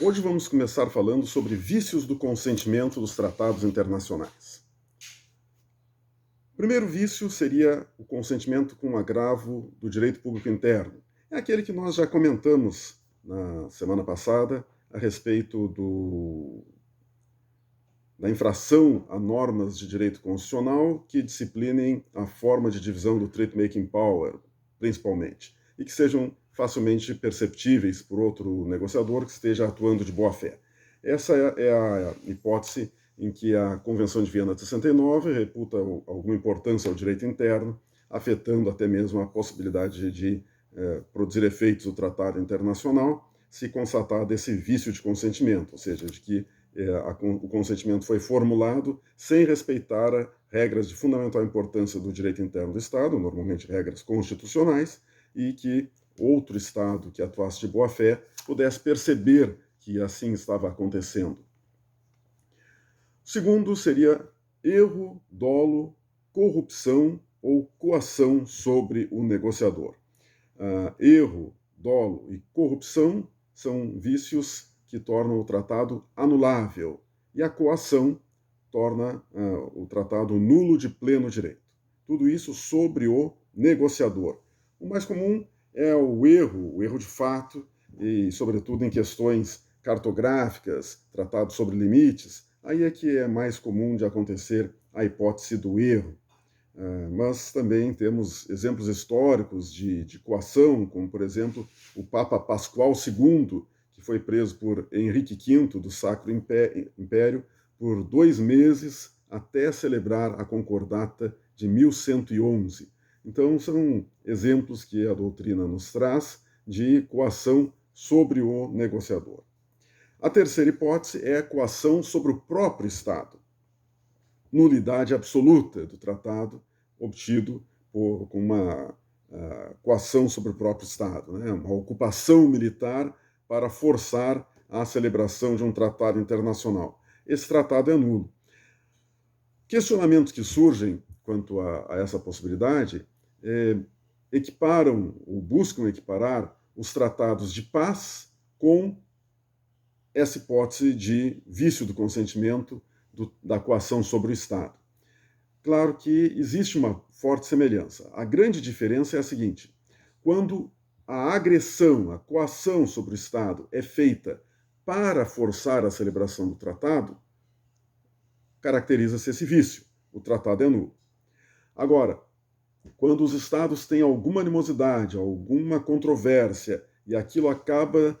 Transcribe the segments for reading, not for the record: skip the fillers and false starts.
Hoje vamos começar falando sobre vícios do consentimento dos tratados internacionais. O primeiro vício seria o consentimento com agravo do direito público interno. É aquele que nós já comentamos na semana passada a respeito da infração a normas de direito constitucional que disciplinem a forma de divisão do treaty-making power, principalmente, e que sejam facilmente perceptíveis por outro negociador que esteja atuando de boa-fé. Essa é a hipótese em que a Convenção de Viena de 69 reputa alguma importância ao direito interno, afetando até mesmo a possibilidade de produzir efeitos do tratado internacional, se constatar desse vício de consentimento, ou seja, de que o consentimento foi formulado sem respeitar regras de fundamental importância do direito interno do Estado, normalmente regras constitucionais, e que outro Estado que atuasse de boa-fé pudesse perceber que assim estava acontecendo. O segundo seria erro, dolo, corrupção ou coação sobre o negociador. Erro, dolo e corrupção são vícios que tornam o tratado anulável, e a coação torna o tratado nulo de pleno direito. Tudo isso sobre o negociador. O mais comum é o erro de fato, e sobretudo em questões cartográficas, tratados sobre limites, aí é que é mais comum de acontecer a hipótese do erro. Mas também temos exemplos históricos de coação, como, por exemplo, o Papa Pascoal II, que foi preso por Henrique V do Sacro Império por 2 meses até celebrar a Concordata de 1111. Então, são exemplos que a doutrina nos traz de coação sobre o negociador. A terceira hipótese é a coação sobre o próprio Estado. Nulidade absoluta do tratado obtido com uma coação sobre o próprio Estado, né? Uma ocupação militar para forçar a celebração de um tratado internacional. Esse tratado é nulo. Questionamentos que surgem quanto a essa possibilidade equiparam ou buscam equiparar os tratados de paz com essa hipótese de vício do consentimento da coação sobre o Estado. Claro que existe uma forte semelhança. A grande diferença é a seguinte: quando a agressão, a coação sobre o Estado é feita para forçar a celebração do tratado, caracteriza-se esse vício. O tratado é nulo. Agora, quando os Estados têm alguma animosidade, alguma controvérsia, e aquilo acaba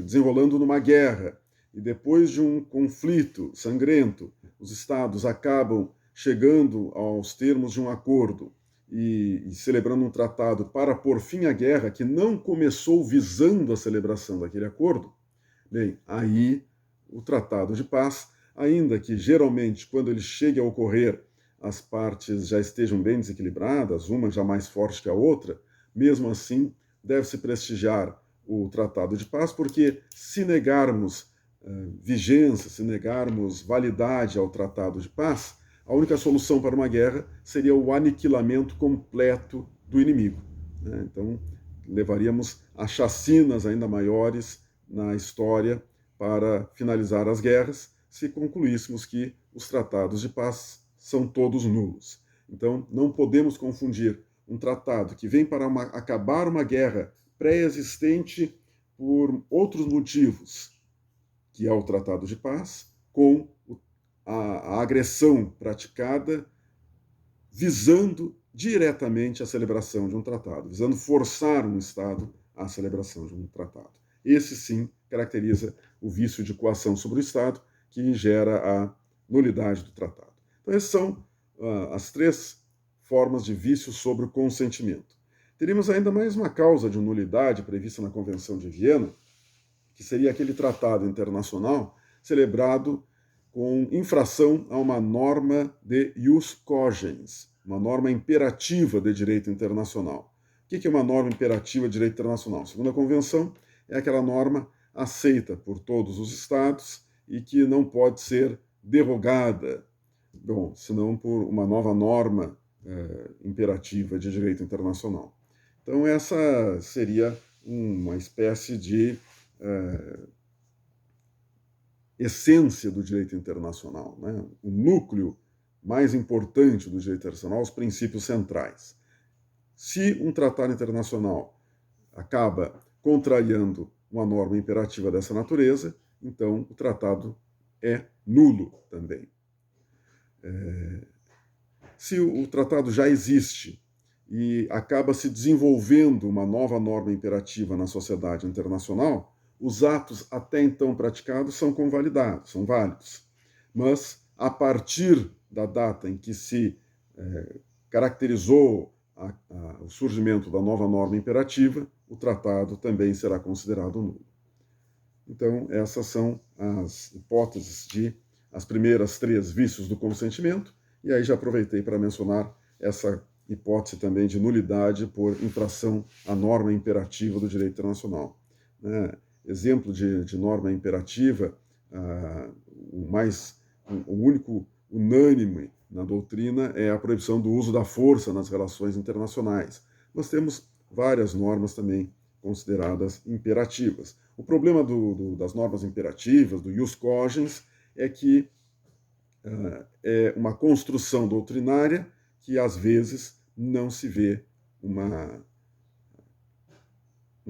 desenrolando numa guerra, e depois de um conflito sangrento, os Estados acabam chegando aos termos de um acordo e celebrando um tratado para pôr fim à guerra, que não começou visando a celebração daquele acordo, bem, aí o tratado de paz, ainda que geralmente quando ele chegue a ocorrer as partes já estejam bem desequilibradas, uma já mais forte que a outra, mesmo assim deve-se prestigiar o tratado de paz, porque se negarmos vigência, se negarmos validade ao tratado de paz, a única solução para uma guerra seria o aniquilamento completo do inimigo. Né? Então, levaríamos a chacinas ainda maiores na história para finalizar as guerras, se concluíssemos que os tratados de paz são todos nulos. Então, não podemos confundir um tratado que vem para acabar uma guerra pré-existente por outros motivos, que é o tratado de paz, com a agressão praticada visando diretamente a celebração de um tratado, visando forçar um Estado à celebração de um tratado. Esse, sim, caracteriza o vício de coação sobre o Estado, que gera a nulidade do tratado. Então, essas são as 3 formas de vício sobre o consentimento. Teríamos ainda mais uma causa de nulidade prevista na Convenção de Viena, que seria aquele tratado internacional celebrado com infração a uma norma de ius cogens, uma norma imperativa de direito internacional. O que é uma norma imperativa de direito internacional? Segundo a Convenção, é aquela norma aceita por todos os Estados e que não pode ser derrogada, senão por uma nova norma imperativa de direito internacional. Então, essa seria uma espécie de essência do direito internacional, né? O núcleo mais importante do direito internacional, os princípios centrais. Se um tratado internacional acaba contrariando uma norma imperativa dessa natureza, então o tratado é nulo também. Se o tratado já existe e acaba se desenvolvendo uma nova norma imperativa na sociedade internacional, os atos até então praticados são convalidados, são válidos. Mas, a partir da data em que se caracterizou o surgimento da nova norma imperativa, o tratado também será considerado nulo. Então, essas são as hipóteses as primeiras 3 vícios do consentimento, e aí já aproveitei para mencionar essa hipótese também de nulidade por infração à norma imperativa do direito internacional. Exemplo de norma imperativa, o único unânime na doutrina é a proibição do uso da força nas relações internacionais. Nós temos várias normas também consideradas imperativas. O problema das normas imperativas, do ius cogens, é que é uma construção doutrinária que, às vezes, não se vê um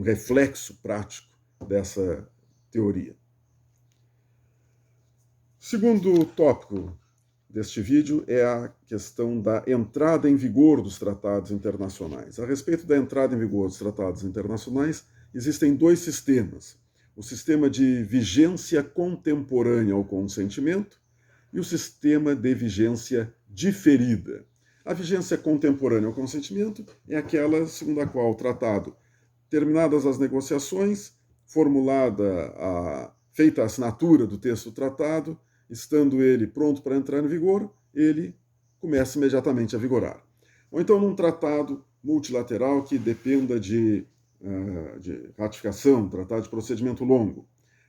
reflexo prático dessa teoria. Segundo tópico deste vídeo é a questão da entrada em vigor dos tratados internacionais. A respeito da entrada em vigor dos tratados internacionais, existem 2 sistemas. O sistema de vigência contemporânea ao consentimento e o sistema de vigência diferida. A vigência contemporânea ao consentimento é aquela segundo a qual o tratado, terminadas as negociações, feita a assinatura do texto do tratado, estando ele pronto para entrar em vigor, ele começa imediatamente a vigorar. Ou então num tratado multilateral que dependa de ratificação, tratado de procedimento longo.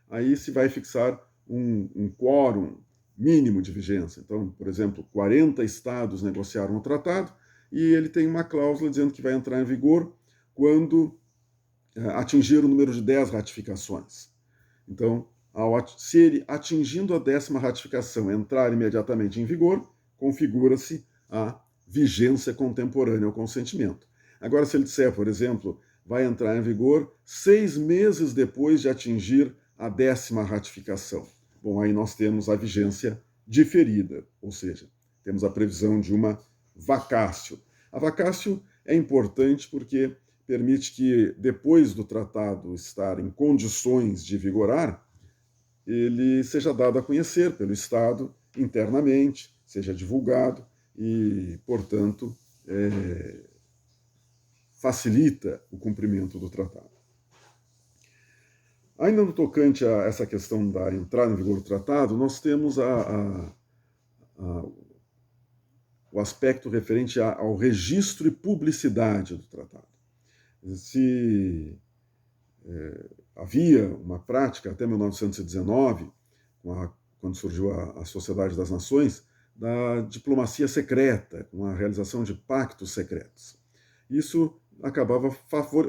Aí se vai fixar um quórum mínimo de vigência. Então, por exemplo, 40 estados negociaram o tratado e ele tem uma cláusula dizendo que vai entrar em vigor quando atingir o número de 10 ratificações. Então, se ele, atingindo a 10ª ratificação, entrar imediatamente em vigor, configura-se a vigência contemporânea ao consentimento. Agora, se ele disser, por exemplo, vai entrar em vigor 6 meses depois de atingir a 10ª ratificação, bom, aí nós temos a vigência diferida, ou seja, temos a previsão de uma vacácio. A vacácio é importante porque permite que, depois do tratado estar em condições de vigorar, ele seja dado a conhecer pelo Estado internamente, seja divulgado e, portanto, facilita o cumprimento do tratado. Ainda no tocante a essa questão da entrada em vigor do tratado, nós temos o aspecto referente ao registro e publicidade do tratado. Se havia uma prática, até 1919, quando surgiu a Sociedade das Nações, da diplomacia secreta, com a realização de pactos secretos. Isso acabava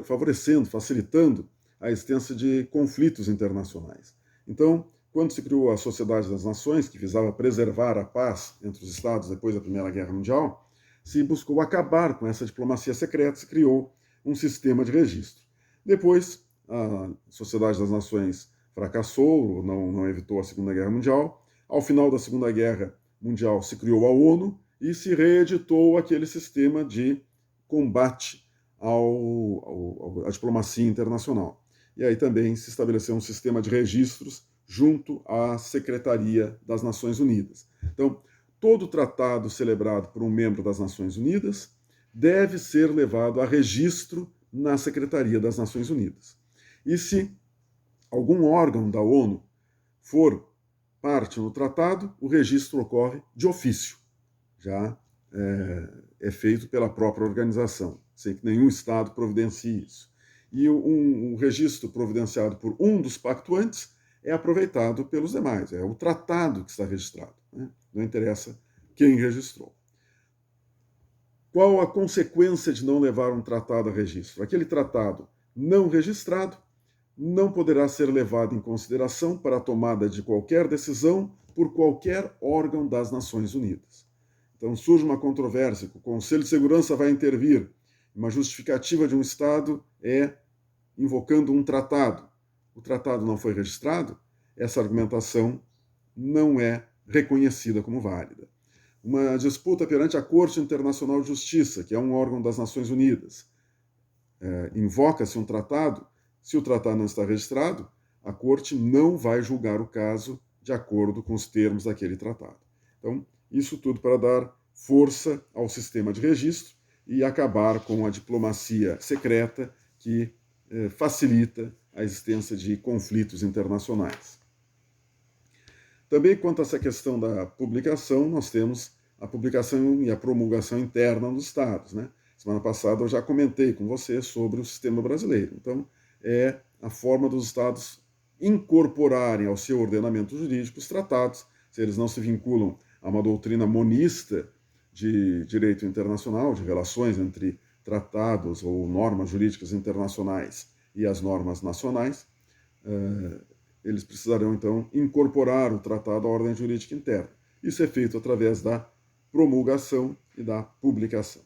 favorecendo, facilitando a existência de conflitos internacionais. Então, quando se criou a Sociedade das Nações, que visava preservar a paz entre os Estados depois da Primeira Guerra Mundial, se buscou acabar com essa diplomacia secreta, se criou um sistema de registro. Depois, a Sociedade das Nações fracassou, não evitou a Segunda Guerra Mundial. Ao final da Segunda Guerra Mundial se criou a ONU e se reeditou aquele sistema de combate à diplomacia internacional. E aí também se estabeleceu um sistema de registros junto à Secretaria das Nações Unidas. Então, todo tratado celebrado por um membro das Nações Unidas deve ser levado a registro na Secretaria das Nações Unidas. E se algum órgão da ONU for parte no tratado, o registro ocorre de ofício. Já é feito pela própria organização, sem que nenhum Estado providencie isso. E um registro providenciado por um dos pactuantes é aproveitado pelos demais. É o tratado que está registrado, né? Não interessa quem registrou. Qual a consequência de não levar um tratado a registro? Aquele tratado não registrado não poderá ser levado em consideração para a tomada de qualquer decisão por qualquer órgão das Nações Unidas. Então, surge uma controvérsia, que o Conselho de Segurança vai intervir. Uma justificativa de um Estado é invocando um tratado. O tratado não foi registrado, essa argumentação não é reconhecida como válida. Uma disputa perante a Corte Internacional de Justiça, que é um órgão das Nações Unidas. Invoca-se um tratado, se o tratado não está registrado, a Corte não vai julgar o caso de acordo com os termos daquele tratado. Então, isso tudo para dar força ao sistema de registro e acabar com a diplomacia secreta que facilita a existência de conflitos internacionais. Também quanto a essa questão da publicação, nós temos a publicação e a promulgação interna nos Estados, né? Semana passada eu já comentei com você sobre o sistema brasileiro. Então, é a forma dos Estados incorporarem ao seu ordenamento jurídico os tratados, se eles não se vinculam a uma doutrina monista de direito internacional, de relações entre tratados ou normas jurídicas internacionais e as normas nacionais, eles precisarão, então, incorporar o tratado à ordem jurídica interna. Isso é feito através da promulgação e da publicação.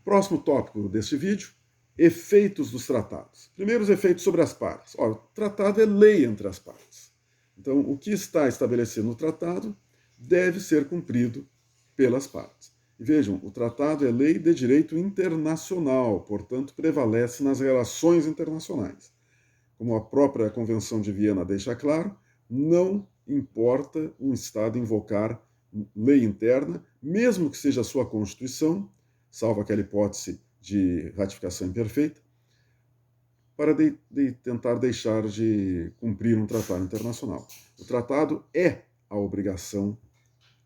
Próximo tópico deste vídeo, efeitos dos tratados. Primeiro, os efeitos sobre as partes. Ora, o tratado é lei entre as partes. Então, o que está estabelecido no tratado deve ser cumprido pelas partes. E vejam, o tratado é lei de direito internacional, portanto, prevalece nas relações internacionais. Como a própria Convenção de Viena deixa claro, não importa um Estado invocar lei interna, mesmo que seja a sua Constituição, salvo aquela hipótese de ratificação imperfeita, para tentar deixar de cumprir um tratado internacional. O tratado é a obrigação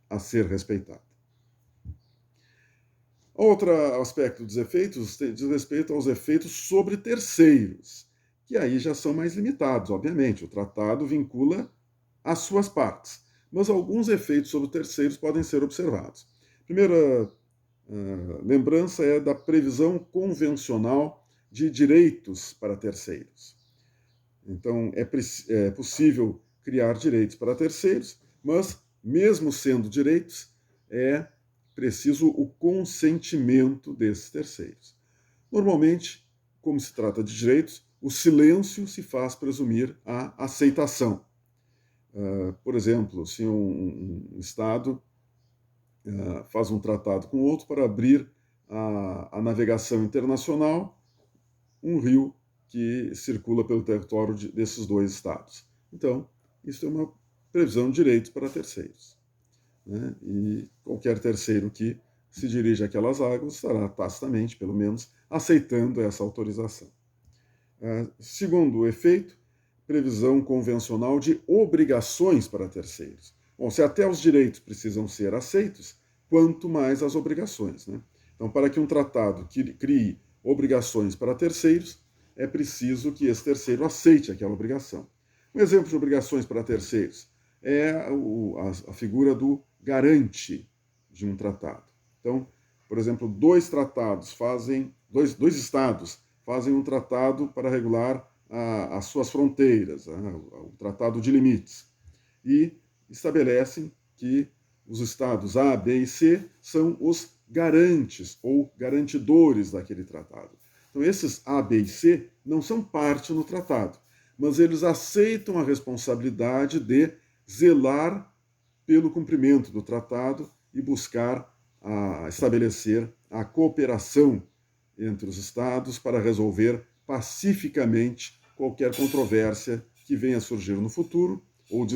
a ser respeitado. Outro aspecto dos efeitos diz respeito aos efeitos sobre terceiros, que aí já são mais limitados, obviamente. O tratado vincula as suas partes, mas alguns efeitos sobre terceiros podem ser observados. Primeira lembrança é da previsão convencional de direitos para terceiros. Então, é possível criar direitos para terceiros, mas, mesmo sendo direitos, é preciso o consentimento desses terceiros. Normalmente, como se trata de direitos, o silêncio se faz presumir a aceitação. Por exemplo, se um Estado faz um tratado com outro para abrir a navegação internacional, um rio que circula pelo território desses dois estados. Então, isso é uma previsão de direitos para terceiros. Né? E qualquer terceiro que se dirige àquelas águas estará tacitamente, pelo menos, aceitando essa autorização. Segundo o efeito, previsão convencional de obrigações para terceiros. Bom, se até os direitos precisam ser aceitos, quanto mais as obrigações. Né? Então, para que um tratado crie obrigações para terceiros, é preciso que esse terceiro aceite aquela obrigação. Um exemplo de obrigações para terceiros é a figura do garante de um tratado. Então, por exemplo, dois estados fazem um tratado para regular as suas fronteiras, o tratado de limites, e estabelecem que os estados A, B e C são os garantes ou garantidores daquele tratado. Então, esses A, B e C não são parte no tratado, mas eles aceitam a responsabilidade de zelar pelo cumprimento do tratado e buscar estabelecer a cooperação entre os estados para resolver pacificamente qualquer controvérsia que venha a surgir no futuro ou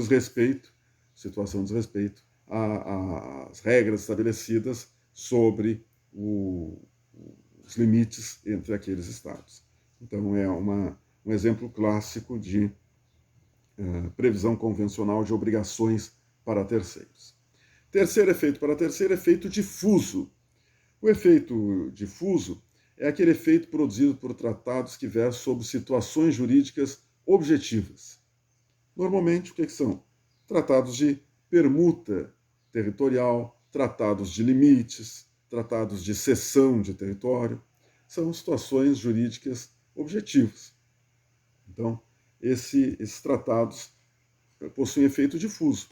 situação de desrespeito às regras estabelecidas sobre os limites entre aqueles estados. Então, é um exemplo clássico de previsão convencional de obrigações para terceiros. Terceiro efeito para terceiro, efeito difuso. O efeito difuso é aquele efeito produzido por tratados que versam sobre situações jurídicas objetivas. Normalmente, o que são? Tratados de permuta territorial, tratados de limites, tratados de cessão de território. São situações jurídicas objetivas. Então, esses tratados possuem efeito difuso.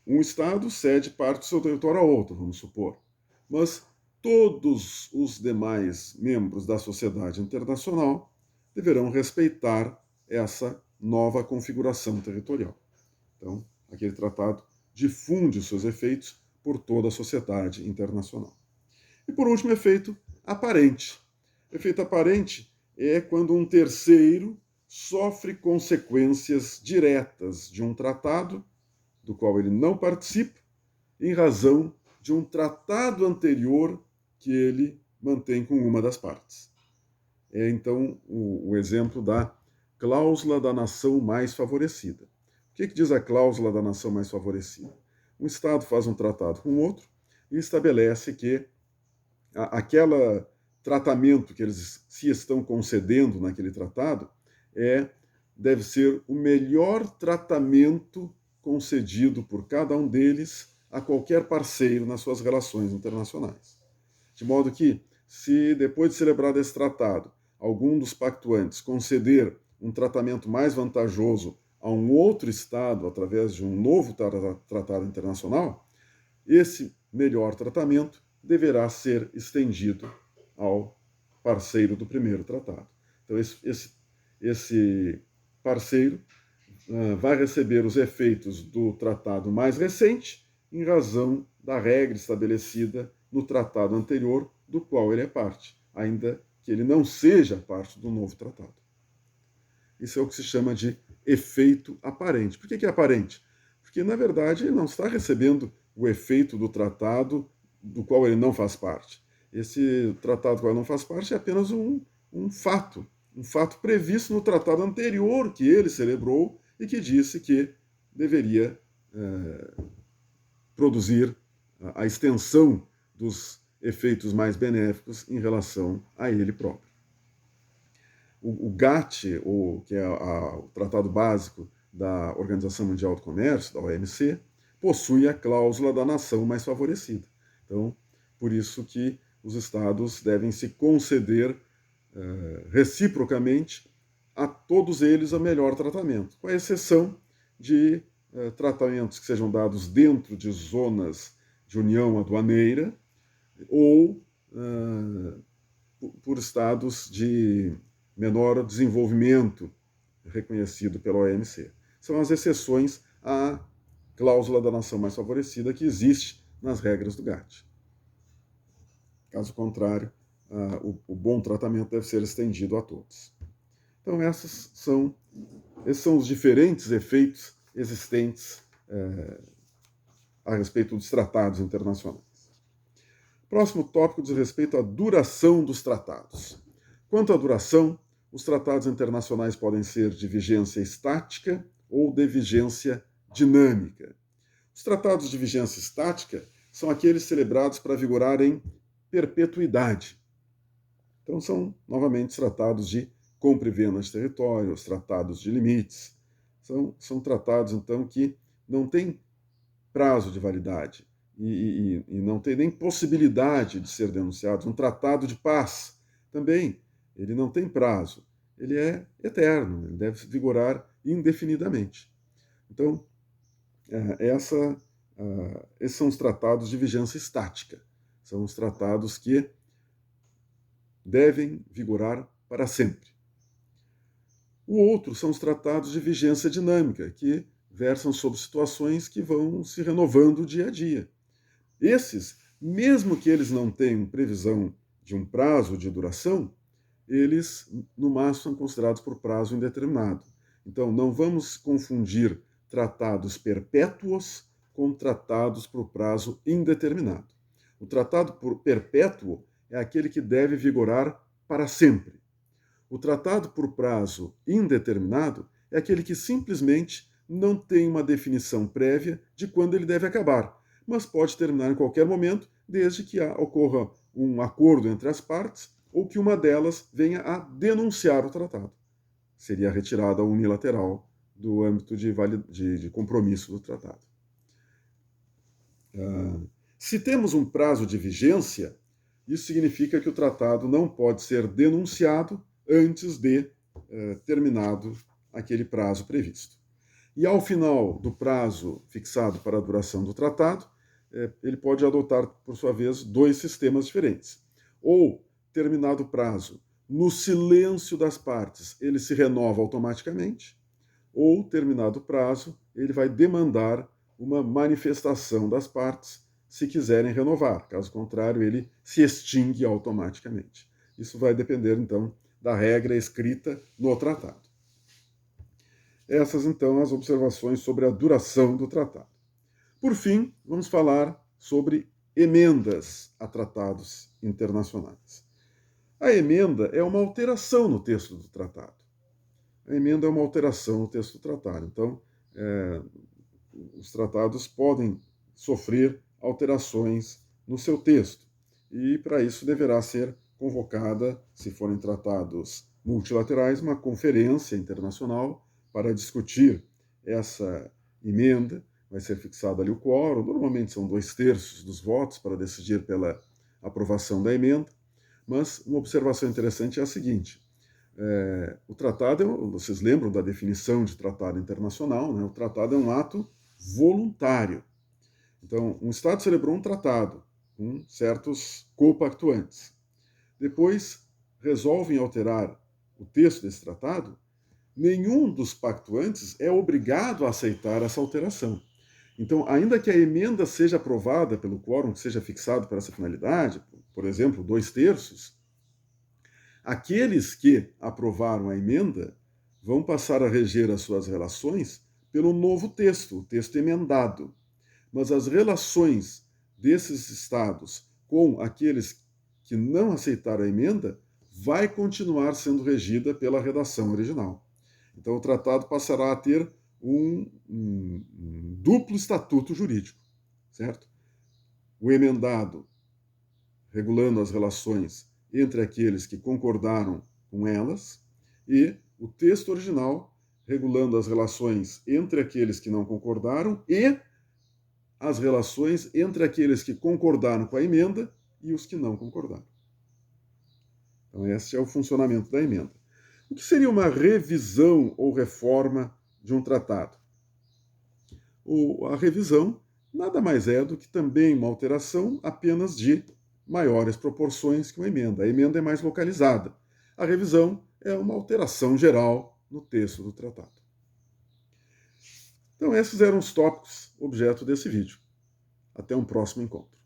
Um Estado cede parte do seu território a outro, vamos supor, mas todos os demais membros da sociedade internacional deverão respeitar essa nova configuração territorial. Então, aquele tratado difunde os seus efeitos por toda a sociedade internacional. E por último, efeito aparente. Efeito aparente é quando um terceiro sofre consequências diretas de um tratado do qual ele não participa, em razão de um tratado anterior que ele mantém com uma das partes. É então o exemplo da cláusula da nação mais favorecida. O que diz a cláusula da nação mais favorecida? Um Estado faz um tratado com outro e estabelece que aquele tratamento que eles se estão concedendo naquele tratado deve ser o melhor tratamento concedido por cada um deles a qualquer parceiro nas suas relações internacionais. De modo que, se depois de celebrado esse tratado, algum dos pactuantes conceder um tratamento mais vantajoso a um outro Estado através de um novo tratado internacional, esse melhor tratamento deverá ser estendido ao parceiro do primeiro tratado. Então, esse parceiro vai receber os efeitos do tratado mais recente em razão da regra estabelecida no tratado anterior, do qual ele é parte, ainda que ele não seja parte do novo tratado. Isso é o que se chama de efeito aparente. Por que é aparente? Porque, na verdade, ele não está recebendo o efeito do tratado do qual ele não faz parte. Esse tratado do qual ele não faz parte é apenas um fato previsto no tratado anterior que ele celebrou e que disse que deveria produzir a extensão dos efeitos mais benéficos em relação a ele próprio. O GATT, que é o Tratado Básico da Organização Mundial do Comércio, da OMC, possui a cláusula da nação mais favorecida. Então, por isso que os Estados devem se conceder reciprocamente a todos eles o melhor tratamento, com a exceção de tratamentos que sejam dados dentro de zonas de união aduaneira ou por estados de menor desenvolvimento reconhecido pela OMC. São as exceções à cláusula da nação mais favorecida que existe nas regras do GATT. Caso contrário, o bom tratamento deve ser estendido a todos. Então, esses são os diferentes efeitos existentes a respeito dos tratados internacionais. Próximo tópico diz respeito à duração dos tratados. Quanto à duração, os tratados internacionais podem ser de vigência estática ou de vigência dinâmica. Os tratados de vigência estática são aqueles celebrados para vigorar em perpetuidade. Então, são, novamente, tratados de compra e venda de territórios, tratados de limites. São tratados, então, que não têm prazo de validade e não tem nem possibilidade de ser denunciados. Um tratado de paz também, ele não tem prazo, ele é eterno, ele deve vigorar indefinidamente. Então, esses são os tratados de vigência estática. São os tratados que devem vigorar para sempre. O outro são os tratados de vigência dinâmica, que versam sobre situações que vão se renovando dia a dia. Esses, mesmo que eles não tenham previsão de um prazo de duração, eles, no máximo, são considerados por prazo indeterminado. Então, não vamos confundir tratados perpétuos com tratados por prazo indeterminado. O tratado por perpétuo é aquele que deve vigorar para sempre. O tratado por prazo indeterminado é aquele que simplesmente não tem uma definição prévia de quando ele deve acabar, mas pode terminar em qualquer momento, desde que ocorra um acordo entre as partes ou que uma delas venha a denunciar o tratado. Seria a retirada unilateral do âmbito de compromisso do tratado. Se temos um prazo de vigência, isso significa que o tratado não pode ser denunciado antes de terminado aquele prazo previsto. E ao final do prazo fixado para a duração do tratado, ele pode adotar, por sua vez, dois sistemas diferentes. Ou, terminado o prazo, no silêncio das partes, ele se renova automaticamente, ou, terminado o prazo, ele vai demandar uma manifestação das partes se quiserem renovar. Caso contrário, ele se extingue automaticamente. Isso vai depender, então, da regra escrita no tratado. Essas, então, as observações sobre a duração do tratado. Por fim, vamos falar sobre emendas a tratados internacionais. A emenda é uma alteração no texto do tratado. A emenda é uma alteração no texto do tratado. Então, os tratados podem sofrer alterações no seu texto. E, para isso, deverá ser convocada, se forem tratados multilaterais, uma conferência internacional para discutir essa emenda. Vai ser fixado ali o quórum, normalmente são 2/3 dos votos para decidir pela aprovação da emenda, mas uma observação interessante é a seguinte: o tratado, vocês lembram da definição de tratado internacional, né? O tratado é um ato voluntário. Então, um Estado celebrou um tratado com certos copactuantes. Depois, resolvem alterar o texto desse tratado. Nenhum dos pactuantes é obrigado a aceitar essa alteração. Então, ainda que a emenda seja aprovada pelo quórum que seja fixado para essa finalidade, por exemplo, 2/3, aqueles que aprovaram a emenda vão passar a reger as suas relações pelo novo texto, o texto emendado. Mas as relações desses estados com aqueles que não aceitaram a emenda vai continuar sendo regida pela redação original. Então, o tratado passará a ter um duplo estatuto jurídico, certo? O emendado, regulando as relações entre aqueles que concordaram com elas, e o texto original, regulando as relações entre aqueles que não concordaram e as relações entre aqueles que concordaram com a emenda e os que não concordaram. Então, esse é o funcionamento da emenda. O que seria uma revisão ou reforma de um tratado? A revisão nada mais é do que também uma alteração apenas de maiores proporções que uma emenda. A emenda é mais localizada. A revisão é uma alteração geral no texto do tratado. Então, esses eram os tópicos objeto desse vídeo. Até um próximo encontro.